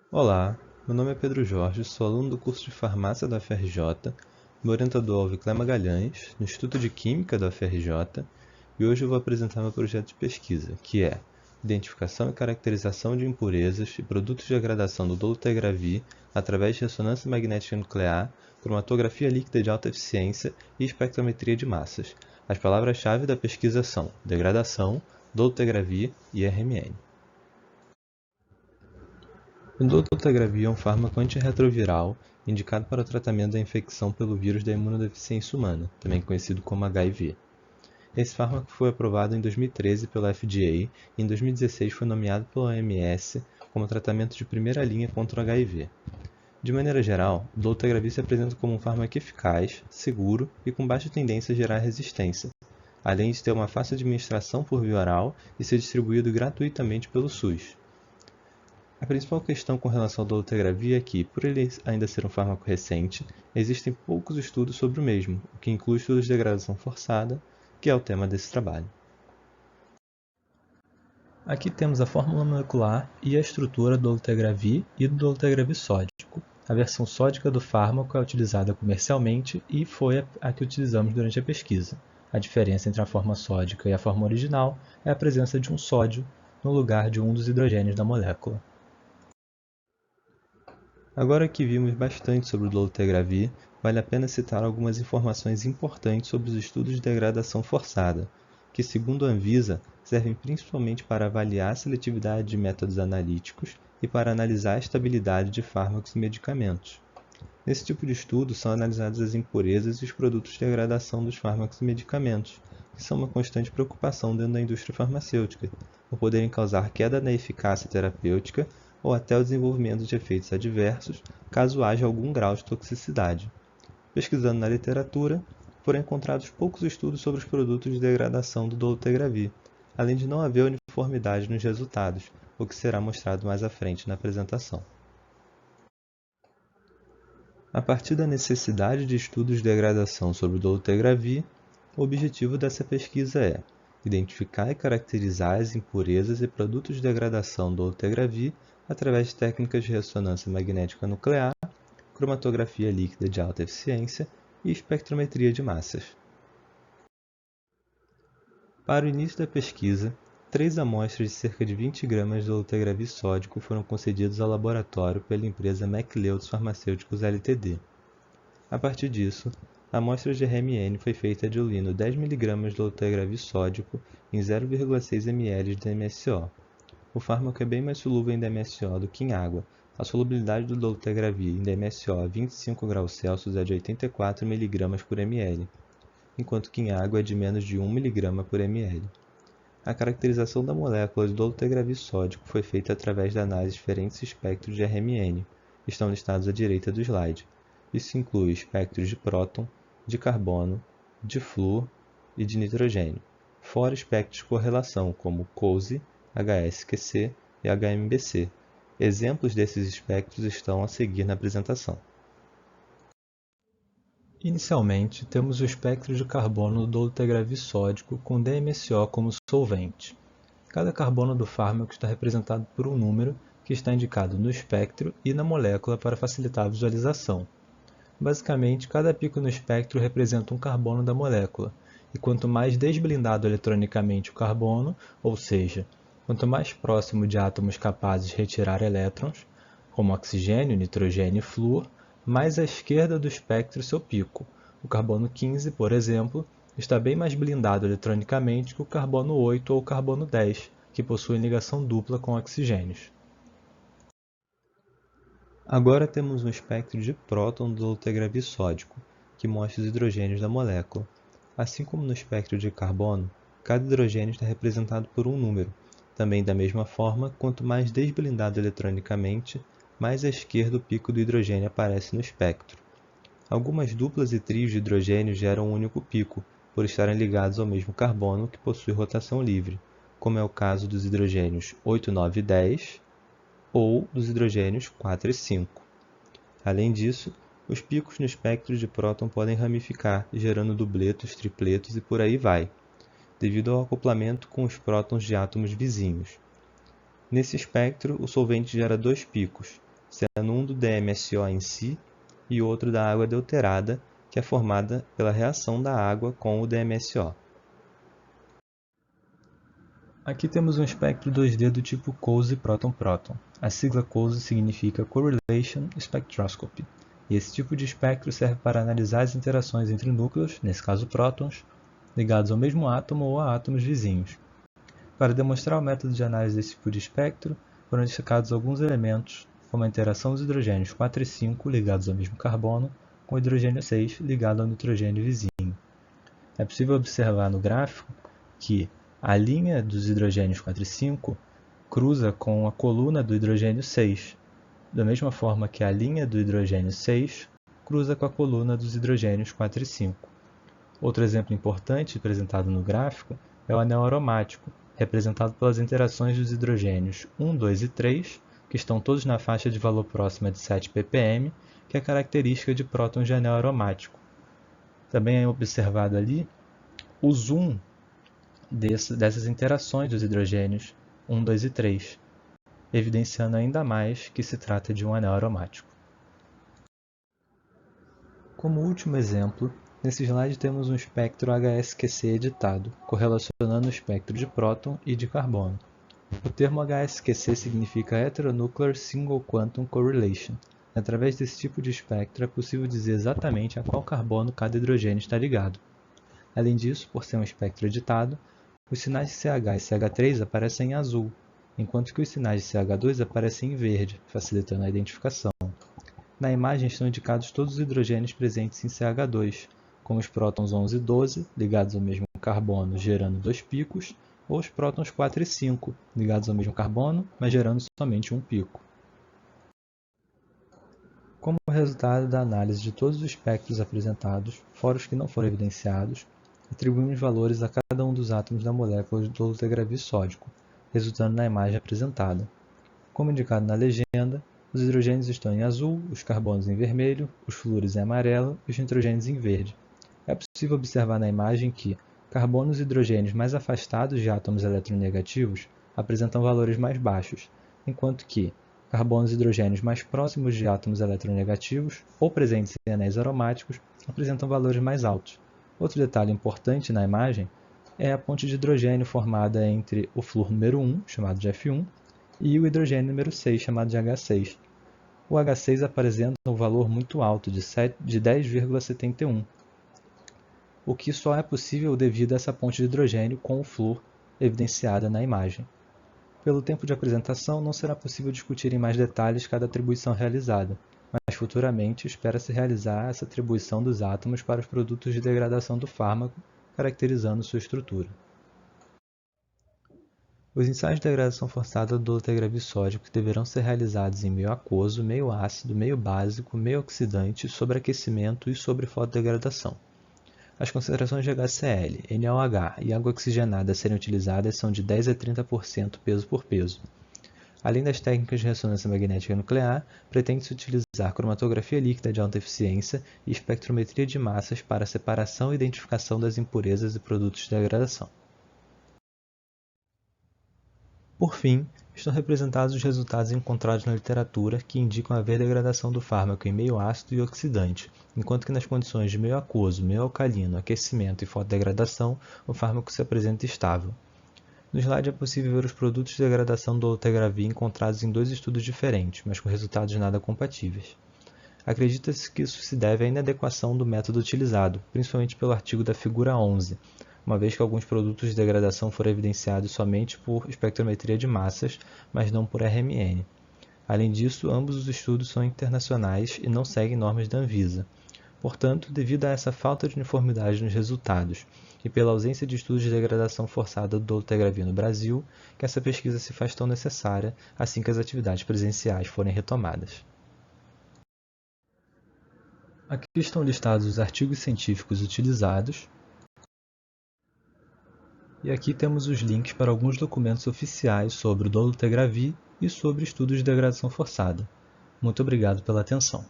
Olá, meu nome é Pedro Jorge, sou aluno do curso de Farmácia da UFRJ, meu orientador é o Viclé Magalhães, no Instituto de Química da UFRJ, e hoje eu vou apresentar meu projeto de pesquisa, que é Identificação e caracterização de impurezas e produtos de degradação do dolutegravir através de ressonância magnética nuclear, cromatografia líquida de alta eficiência e espectrometria de massas. As palavras-chave da pesquisa são degradação, dolutegravir e RMN. O dolutegravir é um fármaco antirretroviral indicado para o tratamento da infecção pelo vírus da imunodeficiência humana, também conhecido como HIV. Esse fármaco foi aprovado em 2013 pela FDA e em 2016 foi nomeado pela OMS como tratamento de primeira linha contra o HIV. De maneira geral, o dolutegravir se apresenta como um fármaco eficaz, seguro e com baixa tendência a gerar resistência, além de ter uma fácil administração por via oral e ser distribuído gratuitamente pelo SUS. A principal questão com relação ao dolutegravir é que, por ele ainda ser um fármaco recente, existem poucos estudos sobre o mesmo, o que inclui estudos de degradação forçada, que é o tema desse trabalho. Aqui temos a fórmula molecular e a estrutura do dolutegravir e do dolutegravir sódico. A versão sódica do fármaco é utilizada comercialmente e foi a que utilizamos durante a pesquisa. A diferença entre a forma sódica e a forma original é a presença de um sódio no lugar de um dos hidrogênios da molécula. Agora que vimos bastante sobre o dolutegravir, vale a pena citar algumas informações importantes sobre os estudos de degradação forçada, que, segundo a Anvisa, servem principalmente para avaliar a seletividade de métodos analíticos e para analisar a estabilidade de fármacos e medicamentos. Nesse tipo de estudo, são analisadas as impurezas e os produtos de degradação dos fármacos e medicamentos, que são uma constante preocupação dentro da indústria farmacêutica, por poderem causar queda na eficácia terapêutica ou até o desenvolvimento de efeitos adversos, caso haja algum grau de toxicidade. Pesquisando na literatura, foram encontrados poucos estudos sobre os produtos de degradação do dolutegravir, além de não haver uniformidade nos resultados, o que será mostrado mais à frente na apresentação. A partir da necessidade de estudos de degradação sobre o dolutegravir, o objetivo dessa pesquisa é identificar e caracterizar as impurezas e produtos de degradação do dolutegravir através de técnicas de ressonância magnética nuclear, cromatografia líquida de alta eficiência e espectrometria de massas. Para o início da pesquisa, 3 amostras de cerca de 20 gramas de dolutegravir sódico foram concedidas ao laboratório pela empresa MacLeod Pharmacêuticos Ltd. A partir disso, a amostra de RMN foi feita diluindo 10 mg de dolutegravir sódico em 0,6 ml de DMSO. O fármaco é bem mais solúvel em DMSO do que em água. A solubilidade do dolutegravir em DMSO a 25 graus Celsius é de 84 mg por ml, enquanto que em água é de menos de 1 mg por ml. A caracterização da molécula de dolutegravir sódico foi feita através da análise de diferentes espectros de RMN, que estão listados à direita do slide. Isso inclui espectros de próton, de carbono, de flúor e de nitrogênio, fora espectros de correlação como COSY, HSQC e HMBC. Exemplos desses espectros estão a seguir na apresentação. Inicialmente, temos o espectro de carbono do dolutegravir sódico com DMSO como solvente. Cada carbono do fármaco está representado por um número que está indicado no espectro e na molécula para facilitar a visualização. Basicamente, cada pico no espectro representa um carbono da molécula, e quanto mais desblindado eletronicamente o carbono, ou seja, quanto mais próximo de átomos capazes de retirar elétrons, como oxigênio, nitrogênio e flúor, mais à esquerda do espectro seu pico. O carbono 15, por exemplo, está bem mais blindado eletronicamente que o carbono 8 ou o carbono 10, que possuem ligação dupla com oxigênios. Agora temos um espectro de próton do dolutegravir sódico, que mostra os hidrogênios da molécula. Assim como no espectro de carbono, cada hidrogênio está representado por um número. Também da mesma forma, quanto mais desblindado eletronicamente, mais à esquerda o pico do hidrogênio aparece no espectro. Algumas duplas e trios de hidrogênio geram um único pico, por estarem ligados ao mesmo carbono que possui rotação livre, como é o caso dos hidrogênios 8, 9 e 10, ou dos hidrogênios 4 e 5. Além disso, os picos no espectro de próton podem ramificar, gerando dubletos, tripletos e por aí vai, devido ao acoplamento com os prótons de átomos vizinhos. Nesse espectro, o solvente gera 2 picos, sendo um do DMSO em si e outro da água deuterada, que é formada pela reação da água com o DMSO. Aqui temos um espectro 2D do tipo Coase Proton-Proton. A sigla Coase significa Correlation Spectroscopy, e esse tipo de espectro serve para analisar as interações entre núcleos, nesse caso prótons, ligados ao mesmo átomo ou a átomos vizinhos. Para demonstrar o método de análise desse tipo de espectro, foram destacados alguns elementos, como a interação dos hidrogênios 4 e 5 ligados ao mesmo carbono com o hidrogênio 6 ligado ao nitrogênio vizinho. É possível observar no gráfico que a linha dos hidrogênios 4 e 5 cruza com a coluna do hidrogênio 6, da mesma forma que a linha do hidrogênio 6 cruza com a coluna dos hidrogênios 4 e 5. Outro exemplo importante apresentado no gráfico é o anel aromático, representado pelas interações dos hidrogênios 1, 2 e 3, que estão todos na faixa de valor próxima de 7 ppm, que é característica de prótons de anel aromático. Também é observado ali o zoom dessas interações dos hidrogênios 1, 2 e 3, evidenciando ainda mais que se trata de um anel aromático. Como último exemplo, nesse slide temos um espectro HSQC editado, correlacionando o espectro de próton e de carbono. O termo HSQC significa Heteronuclear Single Quantum Correlation. Através desse tipo de espectro é possível dizer exatamente a qual carbono cada hidrogênio está ligado. Além disso, por ser um espectro editado, os sinais de CH e CH3 aparecem em azul, enquanto que os sinais de CH2 aparecem em verde, facilitando a identificação. Na imagem estão indicados todos os hidrogênios presentes em CH2, como os prótons 11 e 12, ligados ao mesmo carbono, gerando 2 picos, ou os prótons 4 e 5, ligados ao mesmo carbono, mas gerando somente um pico. Como resultado da análise de todos os espectros apresentados, fora os que não foram evidenciados, atribuímos valores a cada um dos átomos da molécula do dolutegravir sódico, resultando na imagem apresentada. Como indicado na legenda, os hidrogênios estão em azul, os carbonos em vermelho, os flúores em amarelo e os nitrogênios em verde. É possível observar na imagem que carbonos e hidrogênios mais afastados de átomos eletronegativos apresentam valores mais baixos, enquanto que carbonos e hidrogênios mais próximos de átomos eletronegativos ou presentes em anéis aromáticos apresentam valores mais altos. Outro detalhe importante na imagem é a ponte de hidrogênio formada entre o flúor número 1, chamado de F1, e o hidrogênio número 6, chamado de H6. O H6 apresenta um valor muito alto, de 10,71, o que só é possível devido a essa ponte de hidrogênio com o flúor evidenciada na imagem. Pelo tempo de apresentação, não será possível discutir em mais detalhes cada atribuição realizada, mas futuramente espera-se realizar essa atribuição dos átomos para os produtos de degradação do fármaco, caracterizando sua estrutura. Os ensaios de degradação forçada do dolutegravir sódico deverão ser realizados em meio aquoso, meio ácido, meio básico, meio oxidante, sobre aquecimento e sobre fotodegradação. As concentrações de HCl, NaOH e água oxigenada a serem utilizadas são de 10 a 30% peso por peso. Além das técnicas de ressonância magnética nuclear, pretende-se utilizar cromatografia líquida de alta eficiência e espectrometria de massas para a separação e identificação das impurezas e produtos de degradação. Por fim, estão representados os resultados encontrados na literatura que indicam haver degradação do fármaco em meio ácido e oxidante, enquanto que nas condições de meio aquoso, meio alcalino, aquecimento e fotodegradação, o fármaco se apresenta estável. No slide é possível ver os produtos de degradação do dolutegravir encontrados em 2 estudos diferentes, mas com resultados nada compatíveis. Acredita-se que isso se deve à inadequação do método utilizado, principalmente pelo artigo da figura 11, uma vez que alguns produtos de degradação foram evidenciados somente por espectrometria de massas, mas não por RMN. Além disso, ambos os estudos são internacionais e não seguem normas da Anvisa. Portanto, devido a essa falta de uniformidade nos resultados e pela ausência de estudos de degradação forçada do dolutegravir no Brasil, que essa pesquisa se faz tão necessária assim que as atividades presenciais forem retomadas. Aqui estão listados os artigos científicos utilizados, e aqui temos os links para alguns documentos oficiais sobre o dolutegravir e sobre estudos de degradação forçada. Muito obrigado pela atenção.